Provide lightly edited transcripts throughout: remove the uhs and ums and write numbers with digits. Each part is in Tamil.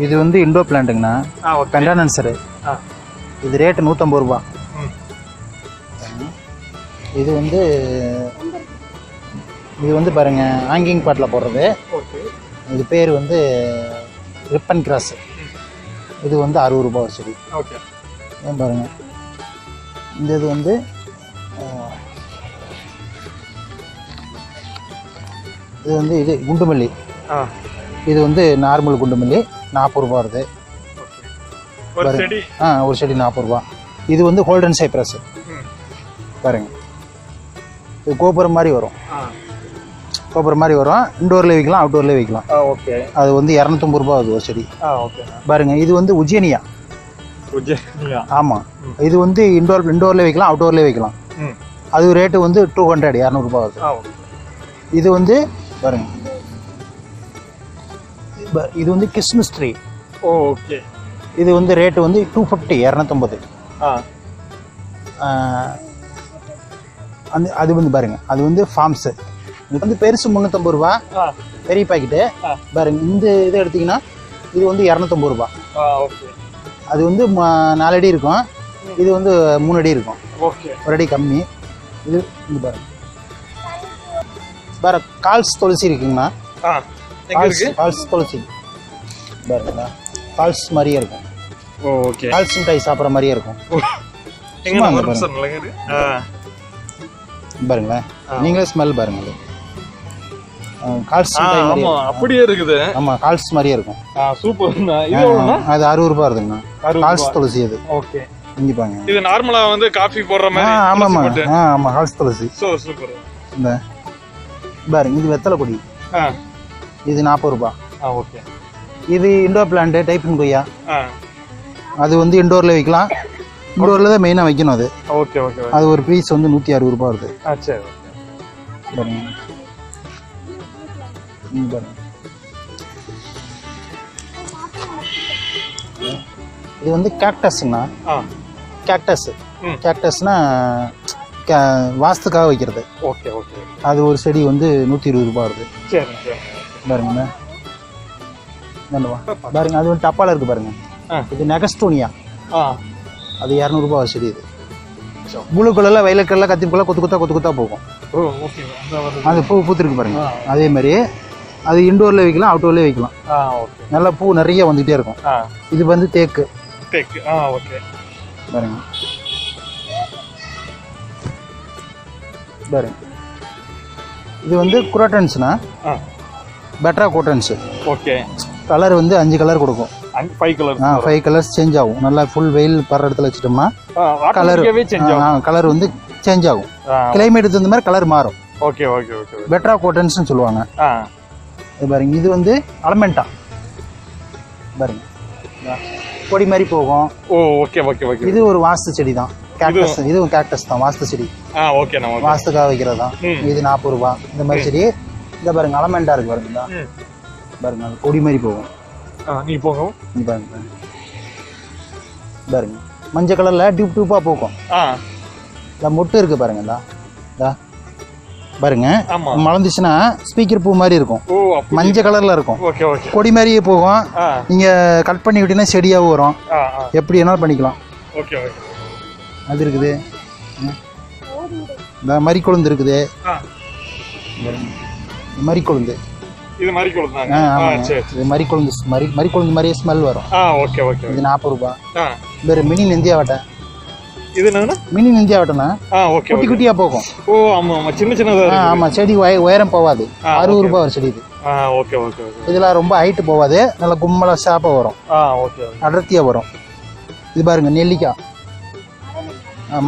இது வந்து இண்டோ பிளான்ட்டுங்கண்ணா, பெண்டானன்சரு. இது ரேட்டு 150 ரூபா. இது வந்து பாருங்க ஹேங்கிங் பாட்டில் போடுறது. இது பேர் வந்து ரிப்பன் கிராஸ். இது வந்து 60 ரூபா ஒரு செடி. ஏன் பாருங்க, இந்த இது வந்து இது குண்டுமல்லி. இது வந்து நார்மல் குண்டுமல்லி 40 ரூபா வருது ஒரு செடி. ஒரு செடி 40 ரூபா. இது வந்து கோல்டன் சைப்ரஸ் பாருங்க. இது கோபுரம் மாதிரி வரும். இண்டோர்லேயே வைக்கலாம், அவுட்டோர்லேயே வைக்கலாம். அது வந்து 250 ரூபா வருது ஒரு செடி. பாருங்க, இது வந்து உஜ்ஜயினியா. ஆமாம், இது வந்து இண்டோர்லேயே வைக்கலாம், அவுட்டோர்லேயே வைக்கலாம். அது ரேட்டு வந்து 200 ரூபா வருது. இது வந்து பாருங்க, இது வந்து கிறிஸ்மஸ் ட்ரீ. இது வந்து ரேட்டு வந்து 250. அது வந்து பாருங்க, அது வந்து ஃபார்ம்ஸு. இது வந்து பெருசு 350 ரூபா, பெரிய பாக்கெட்டு. பாருங்க இந்த இது எடுத்தீங்கன்னா இது வந்து 250 ரூபா. அது வந்து 4 அடி இருக்கும், இது வந்து 3 அடி இருக்கும். ஒரு அடி கம்மி. இது இங்க பாருங்க, பாரு கால்ஸ் துளசி இருக்குங்கண்ணா. கால்ஸ் துளசி பாருங்க, கால்ஸ் மாதிரியே இருக்கும். கால்ஸ் மிட்டாய் சாப்பிட்ற மாதிரியே இருக்கும். பாருங்களேன், நீங்களே ஸ்மெல் பாருங்க. கால்ஸ் அப்படியே இருக்குது. ஆமா, கால்ஸ் மாதிரியே இருக்கும். சூப்பர். அது 60 ரூபா வருதுங்கண்ணா, கால்ஸ் துளசி. அது ஓகே. இங்க பாருங்க, இது நார்மலா வந்து காபி போடுற மாதிரி. ஆமாமா ஆமா, கால்ஸ் துளசி. சூப்பர். இந்த பாருங்க, இது வெத்தலை கொடி. இது 40 ரூபா. ஓகே. இது இண்டோர் பிளான்ட், டைப்பின் கொய்யா. அது வந்து இண்டோர்ல வைக்கலாம், இண்டோர்ல தான் மெயினா வைக்கணும். அது ஓகே ஓகே. அது ஒரு பீஸ் வந்து 160 ரூபா வருது. சரி. பாருங்க பாருங்க, இது வந்து கேக்டஸ்னா. கேக்டஸ்னா வாஸ்துக்காக வைக்கிறது. Okay okay. அது ஒரு செடி வந்து 120 ரூபா வருது. சரி சரி. பாருங்க பாருங்க, அது வந்து டப்பால இருக்கு பாருங்க. இது நெகஸ்டோனியா. அது 200 ரூபா ஒரு செடி. இது ப்ளூ கலர்ல, வயலட் கலர்ல, கத்திரி கலர்ல கொத்து கொத்தா போகும். அது பூ பூத்துருக்கு பாருங்க. அதே மாதிரி அது இண்டோர்ல வைக்கலாம், அவுட்டோர்ல வைக்கலாம். நல்லா பூ நிறைய வந்துகிட்டே இருக்கும். இது வந்து தேக்கு. பாருங்க பாருங்க, இது வந்து குரோட்டன்ஸ்னா பெட்ரா கோட்டன்ஸ். ஓகே. கலர் வந்து 5 கலர் கொடுக்கும். 5 கலர்ஸ் சேஞ்ச் ஆகும். நல்லா ஃபுல் வெயில் படுற இடத்துல வச்சுட்டோம்னா கலர் வந்து சேஞ்ச் ஆகும். கிளைமேட் தகுந்த மாதிரி கலர் மாறும். Okay okay okay. பெட்ரா கோட்டன்ஸ்னு சொல்லுவாங்க. இது பாருங்க, இது வந்து அலமெண்டா. பாருங்க கொடி மாதிரி போகும். Okay okay okay. இது ஒரு வாஸ்து செடி தான். கேக்டஸ். இதுவும் கேக்டஸ் தான், வாஸ்து செடி. ஓகே. வாஸ்துக்காக வைக்கிறது தான். இது 40 ரூபா. இந்த மாதிரி செடி. இந்த பாருங்க அலமெண்டா இருக்கு பாருங்க. பாருங்க அது கொடி மாதிரி போகும். நீ போகும். நீ பாருங்க பாருங்க, மஞ்சள் கலர்ல டியூப்பா போகும். இந்த மொட்டு இருக்கு பாருங்க. பாருங்க மலர்ந்துச்சுன்னா ஸ்பீக்கர் பூ மாதிரி இருக்கும். மஞ்சள் கலர்ல இருக்கும். கொடி மாதிரியே போகும். நீங்க கட் பண்ணி விட்டீங்கன்னா செடியாவும் வரும். எப்படி வேணாலும் பண்ணிக்கலாம். அது இருக்குது. இந்த மரிக்கொழுந்து இருக்குது. மரிக்கொழுந்து. இது மரிக்கொழுந்து. இது மரிக்கொழுந்து. மரிக்கொழுந்து மாதிரியே ஸ்மெல் வரும். இது 40 ரூபா. வேற மினி நெந்தியாவட்டை. இது என்னன்னா மினி நெந்தியாவட்டைனா குட்டி குட்டியா போகும். சின்ன சின்னதா. ஆமா, செடி உயரம் போவாது. 60 ரூபா ஒரு செடி இது. இதெல்லாம் ரொம்ப ஹைட் போவாது. நல்லா கும்மலா ஷாப்பா வரும். அடர்த்தியா வரும். இது பாருங்க நெல்லிக்காய்.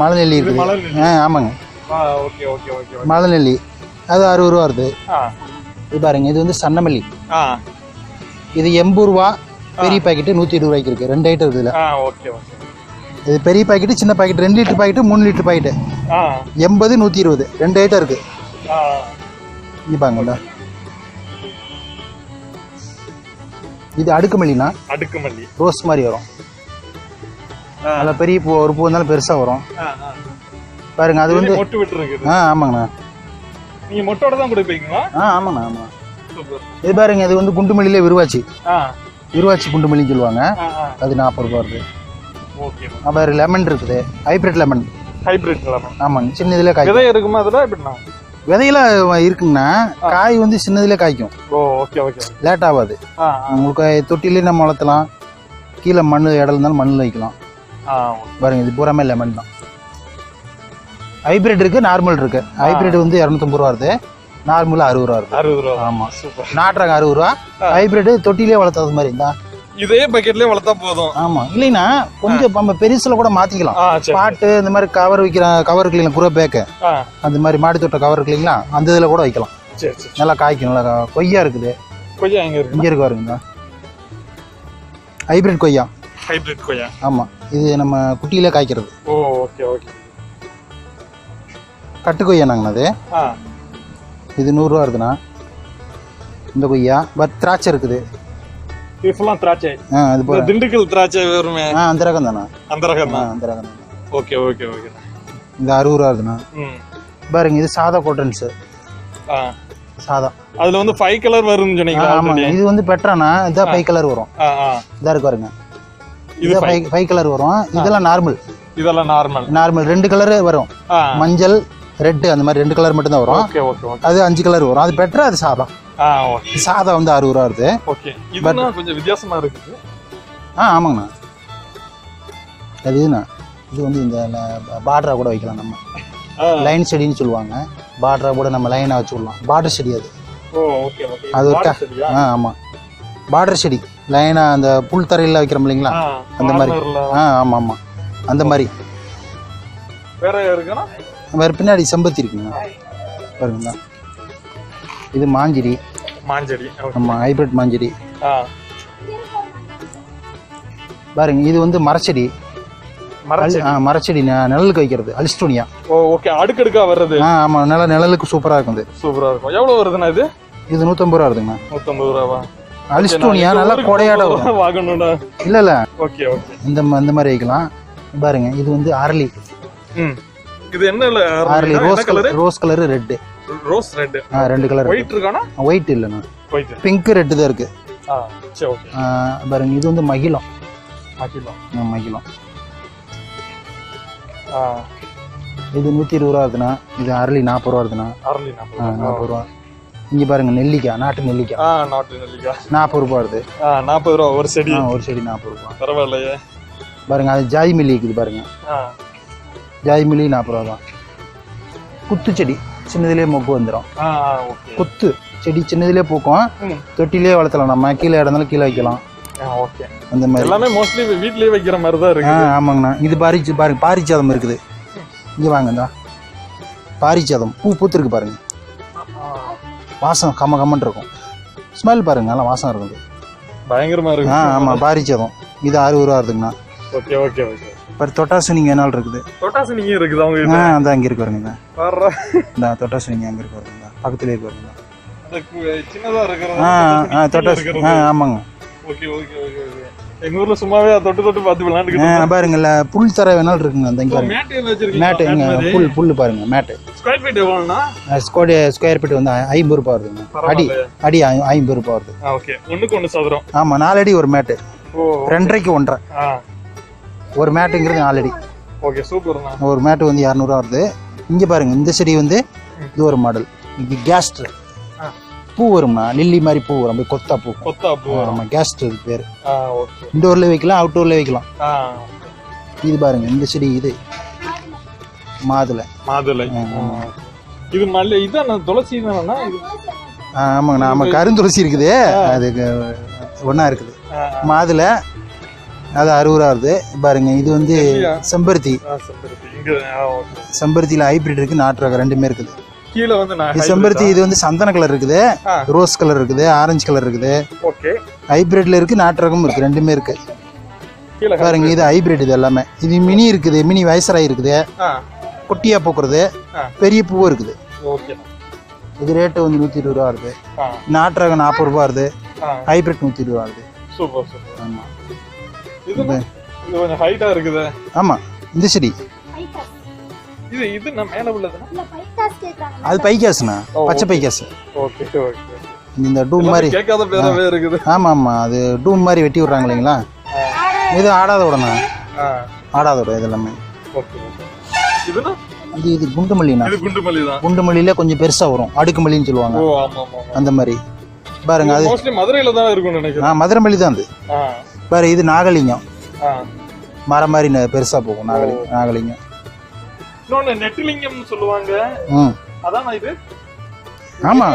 மலை நெல்லி இருக்குது. ஆமாங்க, மலை நெல்லி. அது 60 ரூபா வருது. இது பாருங்க, இது வந்து சன்னமல்லி. இது 80 ரூபா. பெரிய பாக்கெட்டு 120 ரூபாய்க்கு இருக்கு. 2 ஐட்டம் இருக்குதுல. இது பெரிய பாக்கெட்டு, சின்ன packet, 2 litre packet, 3 litre packet. 80, 120 2 item இருக்கு. இங்க பாருங்க, இது அடுக்குமல்லினா. அடுக்குமல்லி ரோஸ் மாதிரி வரும். நல்ல பெரிய பூ, ஒரு பூ இருந்தாலும் பெருசா வரும். பாருங்க அது வந்து மொட்டு விட்டு இருக்குது. ஆமாங்கண்ணா. நீங்க மொட்டோட தான் கொடுப்பீங்களா? ஆமாண்ணா ஆமா. இது பாருங்க, இது வந்து குண்டுமல்லியிலே விருவாச்சி. விருவாச்சி குண்டுமல்லின்னு சொல்லுவாங்க. அது 40 ரூபா வருது. அப்புறம் லெமன் இருக்குது, ஹைபிரிட் லெமன். ஆமாங்க, சின்ன இதுல காய். விதை இருக்குமா அதுல? எப்படின்னா விதையெல்லாம் இருக்குங்கண்ணா, காய் வந்து சின்னதுல காய்க்கும். லேட் ஆகாது. உங்களுக்கு தொட்டிலே நம்ம வளர்த்தலாம். கீழே மண் இடம் இருந்தாலும் மண்ணில் வைக்கலாம். பாருங்க, இது பூராமே லெமன் தான். ஹைபிரிட் இருக்கு, நார்மல் இருக்கு. ஹைபிரிட் வந்து 250 ரூபா வருது, நார்மல் 60 ரூபா இருக்கு. 60 ரூபா. ஆமா, நாட்டுறாங்க 60 ரூபா. ஹைபிரிட் தொட்டிலே வளர்த்தது மாதிரி இருந்தா இதே பக்கெட்லயே வளர்த்தா போதும். ஆமா, இல்லைன்னா கொஞ்சம் நம்ம பெருசுல கூட மாத்திக்கலாம். பாட்டு இந்த மாதிரி கவர் வைக்கிற கவர் இருக்கு, குறை பேக்க அந்த மாதிரி மாடி தொட்ட கவர் இருக்கு இல்லைங்களா, அந்த இதுல கூட வைக்கலாம். நல்லா காய்க்கும். நல்லா கொய்யா இருக்குது. கொய்யா எங்க இருக்கு? இங்க இருக்கு பாருங்க, ஹைபிரிட் கொய்யா. ஹைபிரிட் கொய்யா. ஆமா, இது நம்ம குட்டியில காய்க்கிறது. கட்டு கொய்யா நாங்கண்ணா. அது இது 100 ரூபா இருக்குண்ணா. இந்த கொய்யா திராட்சை இருக்குது. திராட்சை. அது போல திண்டுக்கல் திராட்சை வருமே, அந்த ரகம் தானா? அந்த ரகம் தான். அந்த ரகம் தான். Okay okay okay. இந்த 60 ரூபா இருக்குண்ணா. பாருங்க, இது சாதா கோட்டன்ஸ். சாதா. அதுல வந்து 5 கலர் வரும்னு சொன்னீங்களா? ஆமாங்க. இது வந்து பெட்ரானா இதான் 5 கலர் வரும். இதா இருக்கு பாருங்க. இது 5 கலர் வரும். இதெல்லாம் நார்மல். இதெல்லாம் நார்மல். 2 கலர் வரும். மஞ்சள், ரெட் அந்த மாதிரி 2 கலர் மட்டும் தான் வரும். Okay okay okay. அது 5 கலர் வரும். அது பெட்ரா, அது சாதா. ஓகே. சாதா வந்து 60 ரூபா வருது. ஓகே. இதுனா கொஞ்சம் வித்தியாசமா இருக்குது. ஆமாங்கண்ணா. அதுண்ணா இது வந்து இந்த பார்டரா கூட வைக்கலாம் நம்ம. லைன் செடின்னு சொல்லுவாங்க. பார்டரா கூட நம்ம லைனா வச்சு விடலாம். பார்டர் செடி அது. Okay okay. அது ஆமா. பார்டர் செடி லைனா அந்த புல் தரையில வைக்கிறோம் இல்லைங்களா, அந்த மாதிரி. ஆமா ஆமா, அந்த மாதிரி. வேற இருக்குன்னா வேற பின்னாடி செம்பருத்தி இருக்குங்க பாருங்க. இது மாஞ்செடி. ஆமா, ஹைபிரிட் மாஞ்செடி பாருங்க. இது வந்து மரச்செடி. மரச்செடி நிழலுக்கு வைக்கிறது, அலிஸ்டோனியா. ஓகே. அடுக்கடுக்கா வர்றது. ஆமா, நிழலுக்கு சூப்பரா இருக்கும். சூப்பரா இருக்கும். எவ்வளவு வருதுண்ணா இது? இது 150 ரூபா வருதுங்க. 150 ரூபாவா? அலிஸ்டோனியா நல்லா கொடையாட வரும். வாங்கணும்டா. இல்ல ஓகே ஓகே. இந்த மாதிரி வைக்கலாம் பாருங்க. இது வந்து அரளி. இது என்ன அரளி? Rose colour, red. Rose red. 2 colour. White இருக்கானா? ஒயிட் இல்லண்ணா, ஒயிட். பிங்க், ரெட் தான் இருக்கு. சரி ஓகே. பாருங்க. இது வந்து மகிழம். மகிழம். இது 120 ரூபா வருதுண்ணா. இது அரளி 40 ரூபா வருதுண்ணா. அரளி 40 ரூபா. இங்க பாருங்க நெல்லிக்காய், நாட்டு நெல்லிக்காய். நாட்டு நெல்லிக்காய் 40 ரூபா வருது. 40 ரூபா ஒரு செடி. ஒரு செடி 40 ரூபா. பரவாயில்லையே. பாருங்க, அது ஜாதி மல்லி இருக்குது பாருங்க. ஜாதி மல்லி 40 ரூபா தான். குத்து செடி சின்னதுலேயே மொக்கு வந்துடும். குத்து செடி சின்னதுலேயே பூக்கும். தொட்டிலே வளர்த்தலாம் நம்ம. கீழே இடந்தாலும் கீழே வைக்கலாம். அந்த மாதிரி எல்லாமே மோஸ்ட்லி வீட்லயே வைக்கிற மாதிரி தான் இருக்கு. ஆமாங்கண்ணா. இது பாருங்க, பாரிச்சாதம் இருக்குது. இங்கே வாங்கண்ணா. பாரிச்சாதம் பூ பூத்துருக்கு பாருங்க. வாசம் கம்மன்னு இருக்கும். ஸ்மெல் பாருங்க, நல்லா வாசம் இருக்குது. பயங்கரமா இருக்கு. ஆமா, பாரிச்சாதம். இது 60 ரூபா வருதுங்கண்ணா. Okay okay okay. தொட்டாசு நீங்க என்னால இருக்குது. தொட்டாசு நீங்க இருக்குது அவங்க கிட்ட. அதான் அங்க இருக்கு பாருங்க. பாறா. இந்த தொட்டாசு நீங்க அங்க இருக்கு பாருங்க. பக்கத்துலயே இருக்கு பாருங்க. அந்த சின்னதா இருக்குற தொட்டாசு. ஆமாங்க. Okay okay okay okay. எங்க ஊர்ல சும்மாவே தொட்டு பார்த்து விளையாண்டுக்கிட்டு பாருங்கல. புல் தர வேணாலும் இருக்குங்க. அந்த இங்க பாருங்க. மேட் புல் பாருங்க. மேட் ஸ்கொயர் ஃபீட் எவ்வளவுனா? ஸ்கொயர் ஃபீட் வந்து 50 ரூபாய் வருதுங்க. அடி 50 ரூபாய் வருது. ஓகே. ஒண்ணுக்கு ஒண்ணு சதுரம். ஆமா, 4 அடி ஒரு மேட். 2.5க்கு 1.5. ஒரு மேட்டுங்கிறது 4 அடி. ஓகே, சூப்பர்ண்ணா. ஒரு மேட் வந்து 200 ரூபா வருது. இங்க பாருங்க, இந்த செடி வந்து இது ஒரு மாடல். இது கேஸ்டர் பூ வரும்னா, லில்லி மாதிரி பூ வரும். கொத்தா பூ. ஆமா, கேஸ்டர் பேரு. இன்டோர்ல வைக்கலாம், அவுட்டோர்ல வைக்கலாம். இது பாருங்க, இந்த செடி இது மாதுளை. இது மல்லி. இதான் துளசி தானா? ஆமாங்க. நம்ம கருந்துளசி இருக்குது, அதுக்கு ஒண்ணா இருக்குது. மாதுளை அது 60 ரூபா வருது பாருங்க. இது வந்து செம்பருத்தி. செம்பருத்தியில ஹைபிரிட் இருக்கு, நாட்டு ரகம் ரெண்டுமே இருக்குது. கீழ வந்து செம்பருத்தி இது வந்து சந்தன கலர் இருக்குது, ரோஸ் கலர் இருக்குது, ஆரஞ்சு கலர் இருக்குது. ஓகே. ஹைபிரிட்ல இருக்கு, நாட்டு ரகம் இருக்கு, ரெண்டுமே இருக்கு. பாருங்க, இது ஹைபிரிட். இது எல்லாமே. இது மினி இருக்குது, மினி வயசராய் இருக்குது. குட்டியா பூக்குறது, பெரிய பூவும் இருக்குது. இது ரேட்டு வந்து 120 ரூபா வருது. நாட்டு ரகம் 40 ரூபா வருது. ஹைபிரிட் 120 ரூபா வருது. Super super. ஆமா. இது கொஞ்சம் ஹைட்டா இருக்குது. ஆமா, இந்த செடி இது நம்ம மேல உள்ளதுனா அது பைக்காஸ்னா, பச்சை பைக்காஸ். Okay okay. இந்த டூம் மாதிரி கேட்காத பேரவே இருக்குது. ஆமா ஆமா, அது டூம் மாதிரி வெட்டி விடுறாங்க இல்லைங்களா. இது ஆடாத உடனே ஆடாத விட இது எல்லாமே. ஓகே. இதுனா இது குண்டுமல்லினா. இது குண்டுமல்லி தான். குண்டுமல்லியில கொஞ்சம் பெருசா வரும், அடுக்குமல்லின்னு சொல்லுவாங்க. ஓ ஆமா ஆமா, அந்த மாதிரி பாருங்க. அது மோஸ்ட்லி மதுரையில தான் இருக்கும்னு நினைக்கிறேன். மதுரை மல்லி தான் அது. பாரு, இது நாகலிங்கம். மரம் மாதிரி பெருசா போகும். நாகலிங்கம். இன்னொன்னு நெட்டிலிங்கம்னு சொல்லுவாங்க. அதானா இது? ஆமா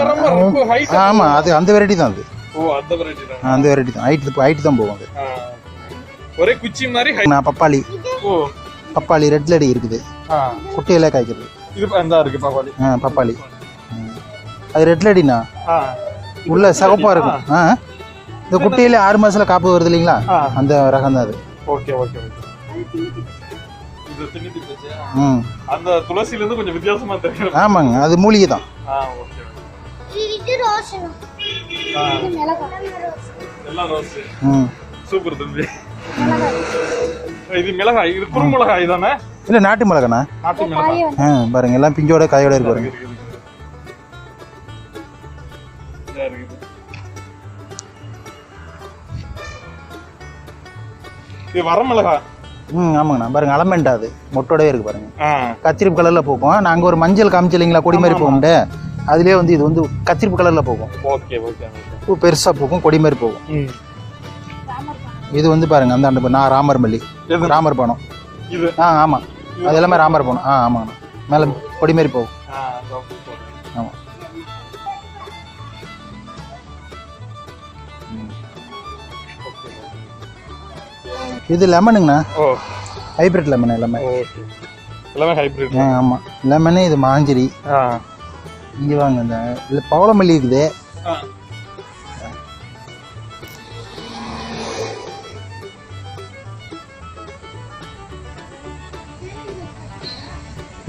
ஆமா, அது அந்த வெரைட்டி தான் அது. ஓ, அந்த வெரைட்டி தான். அந்த வெரைட்டி தான். ஹைட் தான் போகும் அது. ஒரே குச்சி மாதிரி. பப்பாளி. ஓ, பப்பாளி ரெட் லேடி இருக்குது. குட்டையில காய்க்கிறது. இது அந்த இருக்கு பப்பாளி. பப்பாளி. அது ரெட் லேடினா உள்ள சகப்பா இருக்கும். இந்த குட்டையில 6 மாசத்துல காப்பு வருது இல்லைங்களா, அந்த ரகம் தான் அது. Okay okay okay. இது திணிதி பச்சை. அந்த துளசில இருந்து கொஞ்சம் வித்தியாசமா தெரியும். ஆமாங்க, அது மூலிகை தான். ஓகே. இது ரோஸ். இது மிளகாய். எல்லாம் ரோஸ். சூப்பர் தம்பி. இது மிளகாய். இது குறுமிளகாய் தானே? இல்ல, நாட்டு மிளகானா. நாட்டு மிளகாய். பாருங்க, எல்லாம் பிஞ்சோட காயோட இருக்கு பாருங்க. இது வரமிளகா. ஆமாங்கண்ணா. பாருங்க அலமெண்டா, அது மொட்டோடவே இருக்கு பாருங்க. கத்திரிப்பு கலர்ல போகும். நாங்க ஒரு மஞ்சள் காமிச்சு இல்லைங்களா, கொடி மாதிரி போகும்ட்டு, அதுலயே வந்து இது வந்து கத்திரிப்பு கலர்ல போகும். Okay okay. பூ பெருசா போகும், கொடி மாதிரி போகும். இது வந்து பாருங்க அந்த நான் ராமர் மல்லி, ராமர் பானம் இது. ஆமா, அது எல்லாமே ராமர் பானம். ஆமாங்கண்ணா, மேல கொடி மாதிரி போகும். ஆமா. இது லெமனுங்கண்ணா. ஹைபிரிட் லெமன் எல்லாமே. எல்லாமே ஹைபிரிட். ஆமா, லெமனு. இது மாஞ்சரி. இங்க வாங்க, இந்த பவளமல்லி இருக்குது.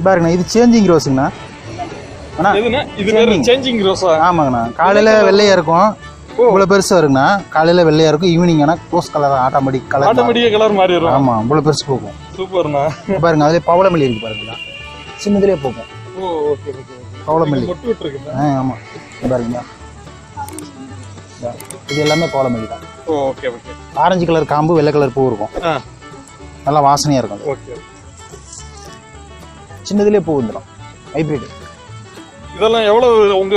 பாருங்கண்ணா, இது சேஞ்சிங் ரோஸுங்கண்ணா. ஆமாங்கண்ணா. காலையில வெள்ளையா இருக்கும், இவ்வளவு பெருசா இருக்குண்ணா. காலையில வெள்ளையா இருக்கும், ஈவினிங் ஆனா ரோஸ் கலர் ஆட்டோமேட்டிக் கலர் மாறிடும். ஆமா, இவ்வளவு பெருசு போகும். சூப்பர்ண்ணா. பாருங்க, அதுல பவளமல்லி இருக்கு பாருங்க, சின்னதுலயே போகும். பவளமல்லி. ஆமா, பாருங்க, இது எல்லாமே பவளமல்லி தான். ஆரஞ்சு கலர் காம்பு, வெள்ளை கலர் பூ இருக்கும். நல்லா வாசனையா இருக்கும். சின்னதுலயே பூ வந்துடும். ஹைபிரிட். இதெல்லாம் எவ்வளவு உங்க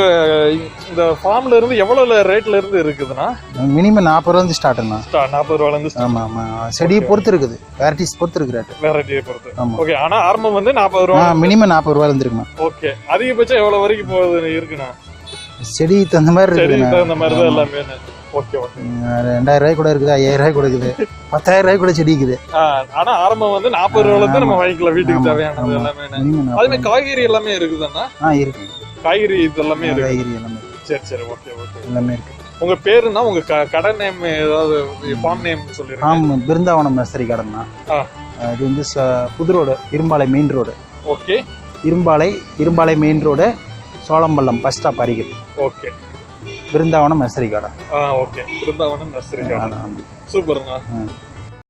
இந்த ஃபார்ம்ல இருந்து எவ்வளவு ரேட்ல இருந்து இருக்குதுன்னா? மினிமம் 40 ரூபாயில இருந்து ஸ்டார்ட்னா. 40 ரூபாயில இருந்து. ஆமா ஆமா, செடியை பொறுத்து இருக்குது, வெரைட்டிஸ் பொறுத்து இருக்கு ரேட். வெரைட்டியை பொறுத்து. ஓகே. ஆனா ஆரம்பம் வந்து 40 ரூபாய். மினிமம் 40 ரூபாயில இருந்து இருக்குமா. ஓகே. அதிகபட்சம் எவ்வளவு வரைக்கும் போகுது இருக்குண்ணா? செடி தகுந்த மாதிரி இருக்கு. செடி தகுந்த மாதிரி தான் எல்லாமே. Okay okay. 2000 ரூபாய் கூட இருக்குது, 5000 ரூபாய் கூட இருக்குது, 10,000 ரூபாய் கூட செடி இருக்குது. ஆனா ஆரம்பம் வந்து 40 ரூபாயில இருந்து நம்ம வாங்கிக்கலாம் வீட்டுக்கு தேவையானது எல்லாமே. அதுமே காய்கறி எல்லாமே இருக்குதுன்னா? இருக்கு. காய்கறி இது எல்லாமே இருக்கு. காய்கறி எல்லாமே. சரி சரி. Okay okay. எல்லாமே இருக்கு. உங்க பேருன்னா உங்க கடை நேம் ஏதாவது ஃபார்ம் நேம் சொல்லிருங்க. ஆமா, பிருந்தாவனம் நர்சரி கார்டன் தான். இது வந்து புது road, Irumbalai main road. Okay. Irumbalai main road, Cholampallam bus stop அருகில். Okay. Brindavanam nursery garden. Okay. Brindavanam nursery garden. சூப்பர்ங்க.